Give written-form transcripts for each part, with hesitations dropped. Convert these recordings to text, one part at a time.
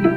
Hello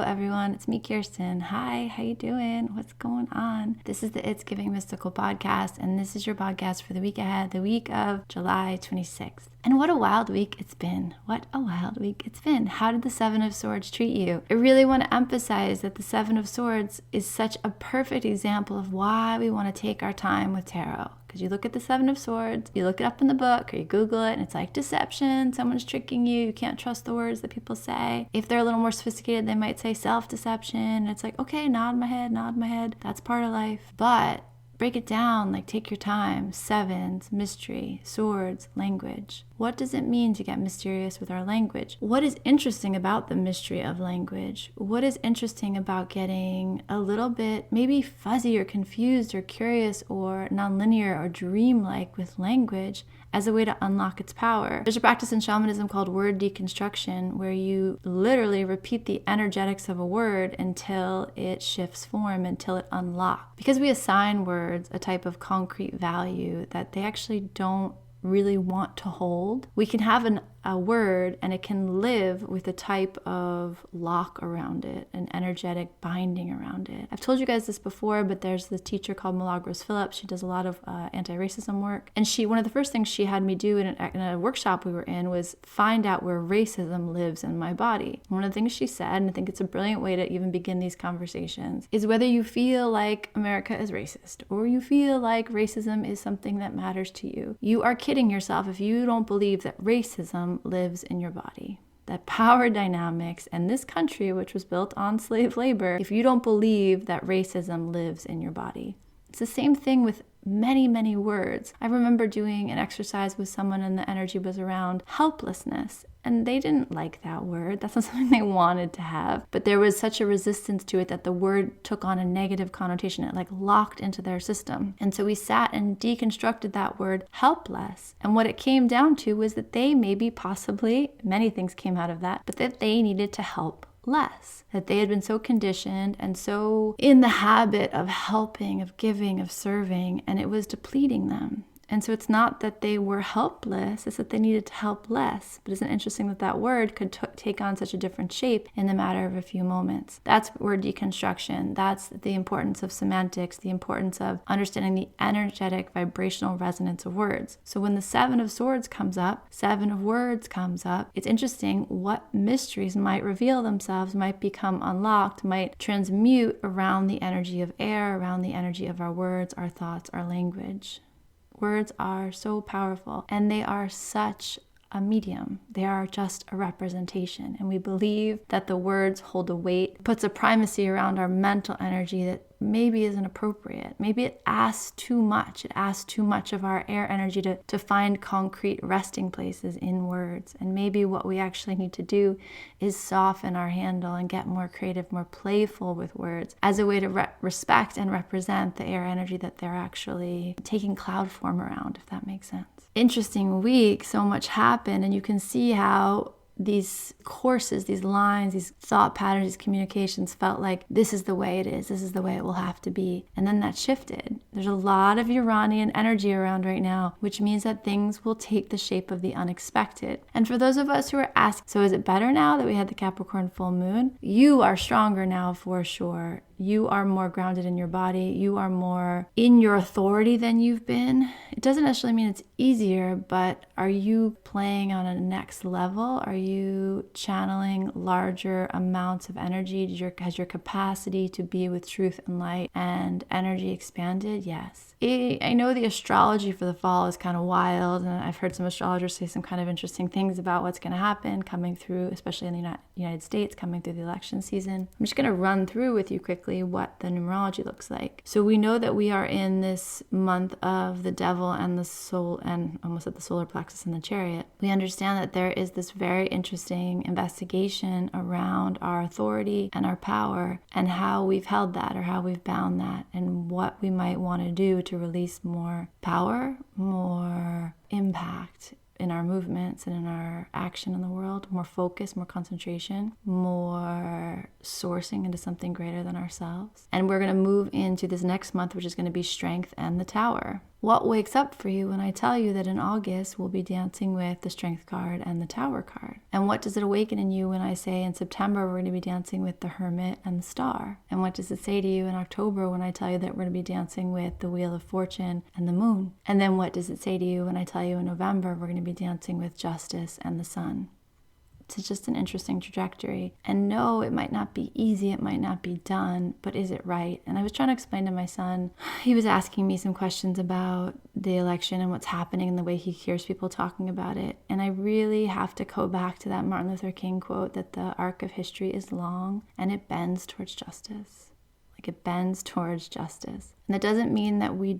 everyone, it's me Kirsten. Hi, how you doing? What's going on? This is the It's Giving Mystical podcast, and this is your podcast for the week ahead, the week of July 26th. And what a wild week it's been. What a wild week it's been. How did the Seven of Swords treat you? I really want to emphasize that the Seven of Swords is such a perfect example of why we want to take our time with tarot. Because you look at the Seven of Swords, you look it up in the book, or you Google it, and it's like deception, someone's tricking you, you can't trust the words that people say. If they're a little more sophisticated, they might say self-deception, and it's like, okay, nod my head, that's part of life. But break it down, like take your time. Sevens, mystery, swords, language. What does it mean to get mysterious with our language? What is interesting about the mystery of language? What is interesting about getting a little bit maybe fuzzy or confused or curious or nonlinear or dreamlike with language as a way to unlock its power? There's a practice in shamanism called word deconstruction, where you literally repeat the energetics of a word until it shifts form, until it unlocks. Because we assign words a type of concrete value that they actually don't really want to hold. We can have a word and it can live with a type of lock around it, an energetic binding around it. I've told you guys this before, but there's this teacher called Milagros Phillips. She does a lot of anti-racism work. And one of the first things she had me do in a workshop we were in was find out where racism lives in my body. One of the things she said, and I think it's a brilliant way to even begin these conversations, is whether you feel like America is racist or you feel like racism is something that matters to you, you are kidding yourself if you don't believe that racism lives in your body. That power dynamics and this country, which was built on slave labor, if you don't believe that racism lives in your body. It's the same thing with many, many words. I remember doing an exercise with someone and the energy was around helplessness. And they didn't like that word. That's not something they wanted to have. But there was such a resistance to it that the word took on a negative connotation. It like locked into their system. And so we sat and deconstructed that word helpless. And what it came down to was that they possibly, many things came out of that, but that they needed to help less. That they had been so conditioned and so in the habit of helping, of giving, of serving, and it was depleting them. And so it's not that they were helpless, it's that they needed to help less. But isn't it interesting that that word could take on such a different shape in the matter of a few moments? That's word deconstruction. That's the importance of semantics, the importance of understanding the energetic vibrational resonance of words. So when the Seven of Swords comes up, Seven of Words comes up, it's interesting what mysteries might reveal themselves, might become unlocked, might transmute around the energy of air, around the energy of our words, our thoughts, our language. Words are so powerful, and they are such a medium. They are just a representation, and we believe that the words hold a weight, puts a primacy around our mental energy that maybe isn't appropriate. Maybe it asks too much. It asks too much of our air energy to find concrete resting places in words. And maybe what we actually need to do is soften our handle and get more creative, more playful with words as a way to respect and represent the air energy that they're actually taking cloud form around, if that makes sense. Interesting week, so much happened, and you can see how these courses, these lines, these thought patterns, these communications felt like this is the way it is, this is the way it will have to be. And then that shifted. There's a lot of Uranian energy around right now, which means that things will take the shape of the unexpected. And for those of us who are asking, so is it better now that we had the Capricorn full moon? You are stronger now for sure. You are more grounded in your body. You are more in your authority than you've been. It doesn't necessarily mean it's easier, but are you playing on a next level? Are you channeling larger amounts of energy? Has your capacity to be with truth and light and energy expanded? Yes. I know the astrology for the fall is kind of wild, and I've heard some astrologers say some kind of interesting things about what's going to happen coming through, especially in the United States, coming through the election season. I'm just going to run through with you quickly what the numerology looks like. So we know that we are in this month of the devil and the soul, and almost at the solar plexus and the chariot. We understand that there is this very interesting investigation around our authority and our power and how we've held that or how we've bound that and what we might want to do to release more power, more impact, in our movements and in our action in the world, more focus, more concentration, more sourcing into something greater than ourselves. And we're going to move into this next month, which is going to be strength and the tower. What wakes up for you when I tell you that in August we'll be dancing with the strength card and the tower card? And what does it awaken in you when I say in September we're going to be dancing with the hermit and the star? And what does it say to you in October when I tell you that we're going to be dancing with the wheel of fortune and the moon? And then what does it say to you when I tell you in November we're going to be dancing with justice and the sun? It's just an interesting trajectory. And no, it might not be easy, it might not be done, but is it right? And I was trying to explain to my son, he was asking me some questions about the election and what's happening and the way he hears people talking about it. And I really have to go back to that Martin Luther King quote that the arc of history is long and it bends towards justice. Like it bends towards justice. And that doesn't mean that we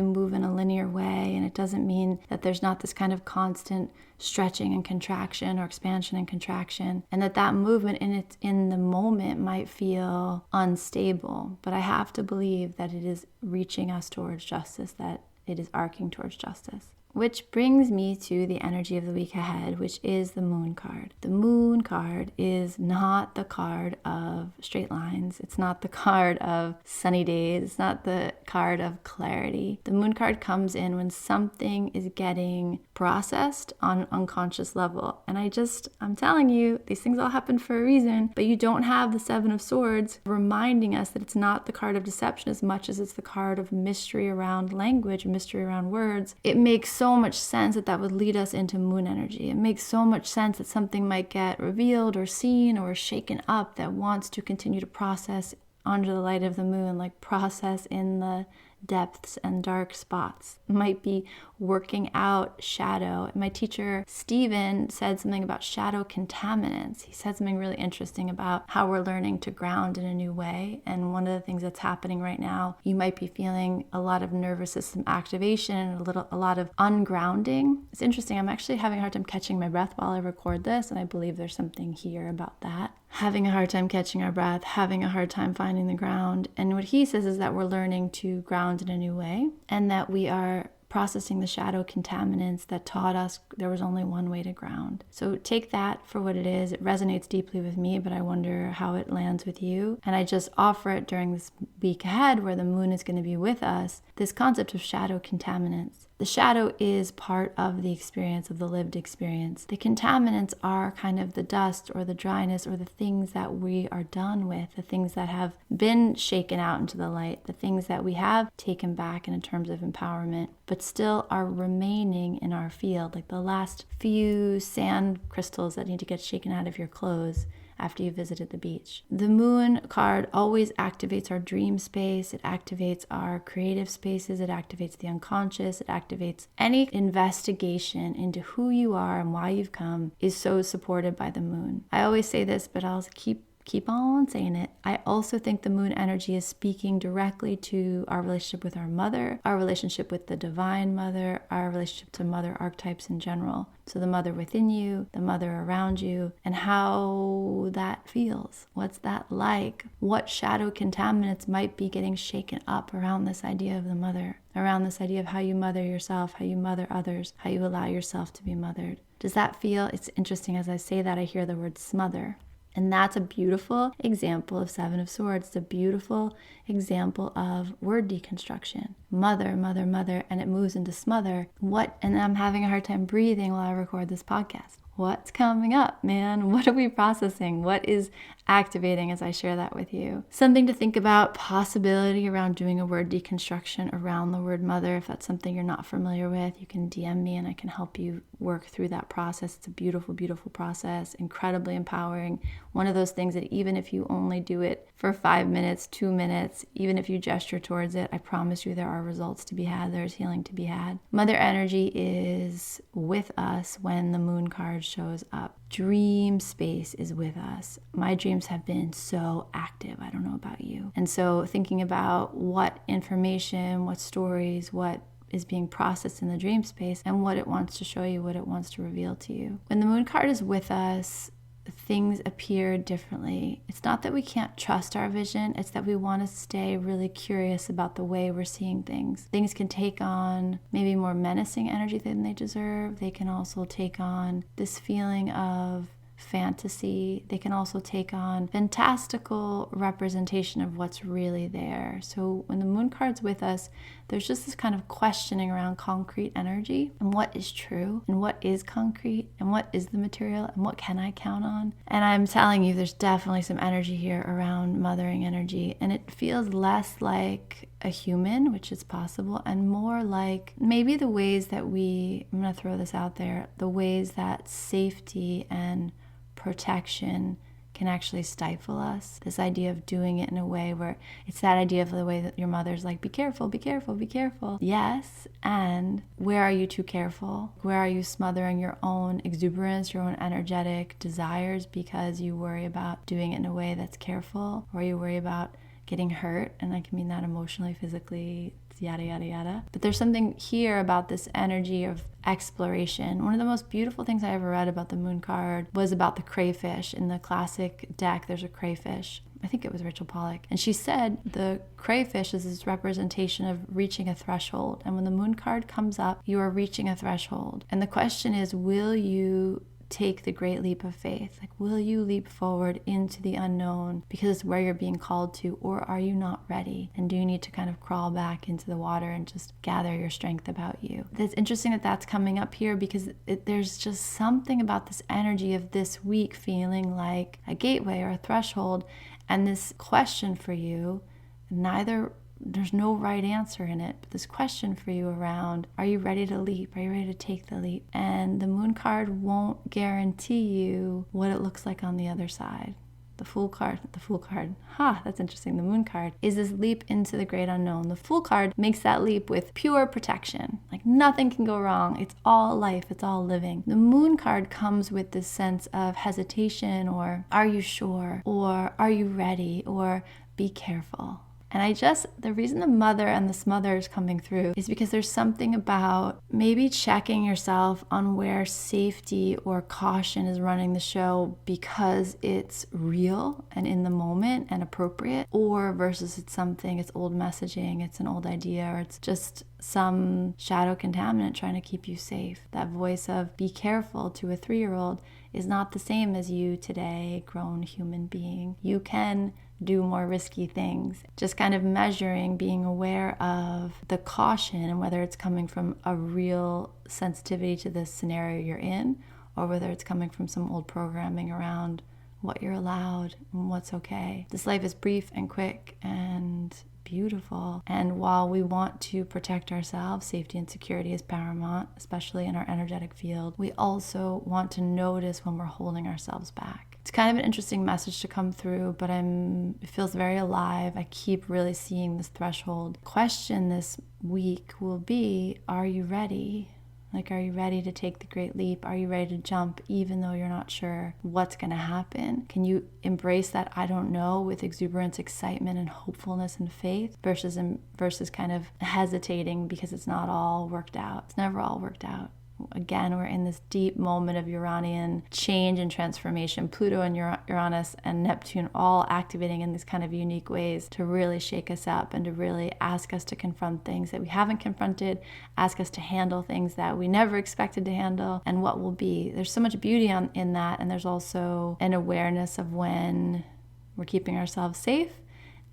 move in a linear way, and it doesn't mean that there's not this kind of constant stretching and contraction or expansion and contraction, and that movement in the moment might feel unstable. But I have to believe that it is reaching us towards justice, that it is arcing towards justice. Which brings me to the energy of the week ahead, which is the moon card. The moon card is not the card of straight lines. It's not the card of sunny days. It's not the card of clarity. The moon card comes in when something is getting processed on an unconscious level. And I'm telling you, these things all happen for a reason, but you don't have the Seven of Swords reminding us that it's not the card of deception as much as it's the card of mystery around language, mystery around words. It makes so much sense that would lead us into moon energy. It makes so much sense that something might get revealed or seen or shaken up that wants to continue to process under the light of the moon, like process in the depths and dark spots. It might be working out shadow. My teacher, Stephen, said something about shadow contaminants. He said something really interesting about how we're learning to ground in a new way. And one of the things that's happening right now, you might be feeling a lot of nervous system activation and a lot of ungrounding. It's interesting. I'm actually having a hard time catching my breath while I record this, and I believe there's something here about that. Having a hard time catching our breath, having a hard time finding the ground. And what he says is that we're learning to ground in a new way, and that we are processing the shadow contaminants that taught us there was only one way to ground. So take that for what it is. It resonates deeply with me, but I wonder how it lands with you. And I just offer it during this week ahead where the moon is going to be with us, this concept of shadow contaminants. The shadow is part of the experience, of the lived experience. The contaminants are kind of the dust or the dryness or the things that we are done with, the things that have been shaken out into the light, the things that we have taken back in terms of empowerment, but still are remaining in our field, like the last few sand crystals that need to get shaken out of your clothes after you visited the beach. The moon card always activates our dream space. It activates our creative spaces. It activates the unconscious. It activates any investigation into who you are and why you've come is so supported by the moon. I always say this, but I'll keep on saying it. I also think the moon energy is speaking directly to our relationship with our mother, our relationship with the divine mother, our relationship to mother archetypes in general. So the mother within you, the mother around you, and how that feels. What's that like? What shadow contaminants might be getting shaken up around this idea of the mother, around this idea of how you mother yourself, how you mother others, how you allow yourself to be mothered. Does that feel? It's interesting as I say that, I hear the word smother. And that's a beautiful example of Seven of Swords. It's a beautiful example of word deconstruction. Mother, mother, mother, and it moves into smother. And I'm having a hard time breathing while I record this podcast. What's coming up, man? What are we processing? What is activating as I share that with you? Something to think about, possibility around doing a word deconstruction around the word mother. If that's something you're not familiar with, you can DM me and I can help you work through that process. It's a beautiful, beautiful process, incredibly empowering. One of those things that even if you only do it for 5 minutes, 2 minutes, even if you gesture towards it, I promise you there are results to be had. There's healing to be had. Mother energy is with us when the moon card shows up. Dream space is with us. My dreams have been so active. I don't know about you. And so thinking about what information, what stories, what is being processed in the dream space and what it wants to show you, what it wants to reveal to you. When the moon card is with us, things appear differently. It's not that we can't trust our vision, it's that we want to stay really curious about the way we're seeing things. Things can take on maybe more menacing energy than they deserve. They can also take on this feeling of fantasy. They can also take on fantastical representation of what's really there. So when the moon card's with us, there's just this kind of questioning around concrete energy and what is true and what is concrete and what is the material and what can I count on. And I'm telling you, there's definitely some energy here around mothering energy, and it feels less like a human, which is possible, and more like maybe the ways that I'm going to throw this out there, the ways that safety and protection can actually stifle us. This idea of doing it in a way where it's that idea of the way that your mother's like, be careful, be careful, be careful. Yes, and where are you too careful? Where are you smothering your own exuberance, your own energetic desires because you worry about doing it in a way that's careful, or you worry about getting hurt? And I can mean that emotionally, physically, yada, yada, yada. But there's something here about this energy of exploration. One of the most beautiful things I ever read about the moon card was about the crayfish. In the classic deck, there's a crayfish. I think it was Rachel Pollack. And she said the crayfish is this representation of reaching a threshold. And when the moon card comes up, you are reaching a threshold. And the question is, will you take the great leap of faith? Like, will you leap forward into the unknown because it's where you're being called to, or are you not ready? And do you need to kind of crawl back into the water and just gather your strength about you? It's interesting that that's coming up here because there's just something about this energy of this week feeling like a gateway or a threshold, and this question for you, there's no right answer in it, but this question for you around, are you ready to leap? Are you ready to take the leap? And the moon card won't guarantee you what it looks like on the other side. The fool card, that's interesting. The moon card is this leap into the great unknown. The fool card makes that leap with pure protection. Like nothing can go wrong. It's all life. It's all living. The moon card comes with this sense of hesitation, or are you sure? Or are you ready? Or be careful. And the reason the mother and the smother is coming through is because there's something about maybe checking yourself on where safety or caution is running the show because it's real and in the moment and appropriate, or versus it's old messaging, it's an old idea, or it's just some shadow contaminant trying to keep you safe. That voice of be careful to a 3-year-old is not the same as you today, grown human being. You can do more risky things. Just kind of measuring, being aware of the caution and whether it's coming from a real sensitivity to the scenario you're in, or whether it's coming from some old programming around what you're allowed and what's okay. This life is brief and quick and beautiful. And while we want to protect ourselves, safety and security is paramount, especially in our energetic field, we also want to notice when we're holding ourselves back. It's kind of an interesting message to come through, but it feels very alive. I keep really seeing this threshold. Question this week will be, are you ready? Like, are you ready to take the great leap? Are you ready to jump even though you're not sure what's going to happen? Can you embrace that I don't know with exuberance, excitement, and hopefulness and faith versus kind of hesitating because it's not all worked out? It's never all worked out. Again, we're in this deep moment of Uranian change and transformation. Pluto and Uranus and Neptune all activating in these kind of unique ways to really shake us up and to really ask us to confront things that we haven't confronted, ask us to handle things that we never expected to handle, and what will be. There's so much beauty in that, and there's also an awareness of when we're keeping ourselves safe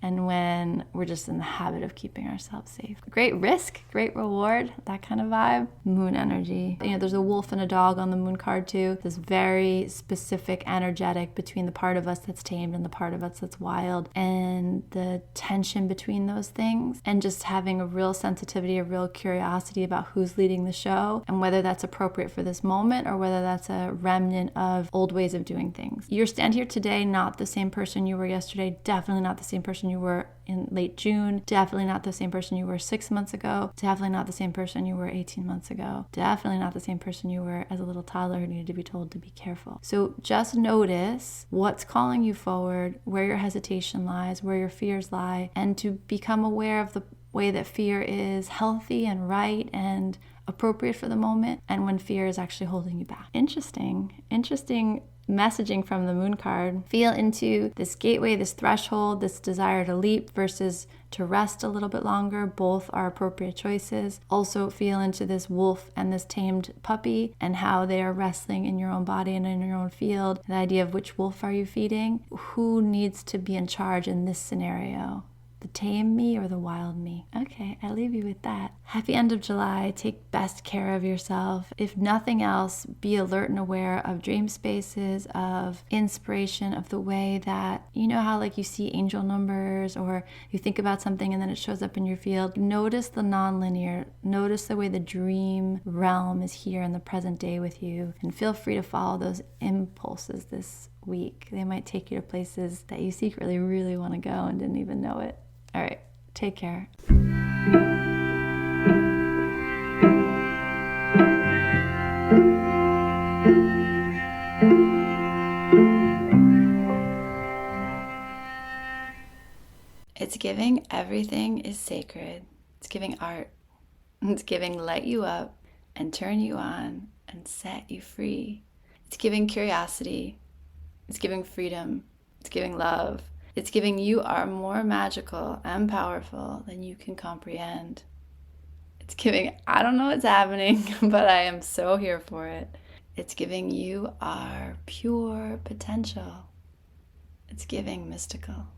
and when we're just in the habit of keeping ourselves safe. Great risk, great reward, that kind of vibe. Moon energy. There's a wolf and a dog on the moon card too. This very specific energetic between the part of us that's tamed and the part of us that's wild, and the tension between those things, and just having a real sensitivity, a real curiosity about who's leading the show and whether that's appropriate for this moment or whether that's a remnant of old ways of doing things. You're stand here today, not the same person you were yesterday, definitely not the same person you were in late June, definitely not the same person you were 6 months ago, definitely not the same person you were 18 months ago, definitely not the same person you were as a little toddler who needed to be told to be careful. So just notice what's calling you forward, where your hesitation lies, where your fears lie, and to become aware of the way that fear is healthy and right and appropriate for the moment, and when fear is actually holding you back. Interesting messaging from the moon card. Feel into this gateway, this threshold, this desire to leap versus to rest a little bit longer. Both are appropriate choices. Also feel into this wolf and this tamed puppy and how they are wrestling in your own body and in your own field. The idea of which wolf are you feeding? Who needs to be in charge in this scenario? The tame me or the wild me? Okay, I leave you with that. Happy end of July. Take best care of yourself. If nothing else, be alert and aware of dream spaces, of inspiration, of the way that, you know how like you see angel numbers or you think about something and then it shows up in your field. Notice the non-linear. Notice the way the dream realm is here in the present day with you. And feel free to follow those impulses this week. They might take you to places that you secretly really want to go and didn't even know it. All right, take care. It's giving everything is sacred. It's giving art. It's giving light you up and turn you on and set you free. It's giving curiosity. It's giving freedom. It's giving love. It's giving you are more magical and powerful than you can comprehend. It's giving, I don't know what's happening, but I am so here for it. It's giving you are pure potential. It's giving mystical.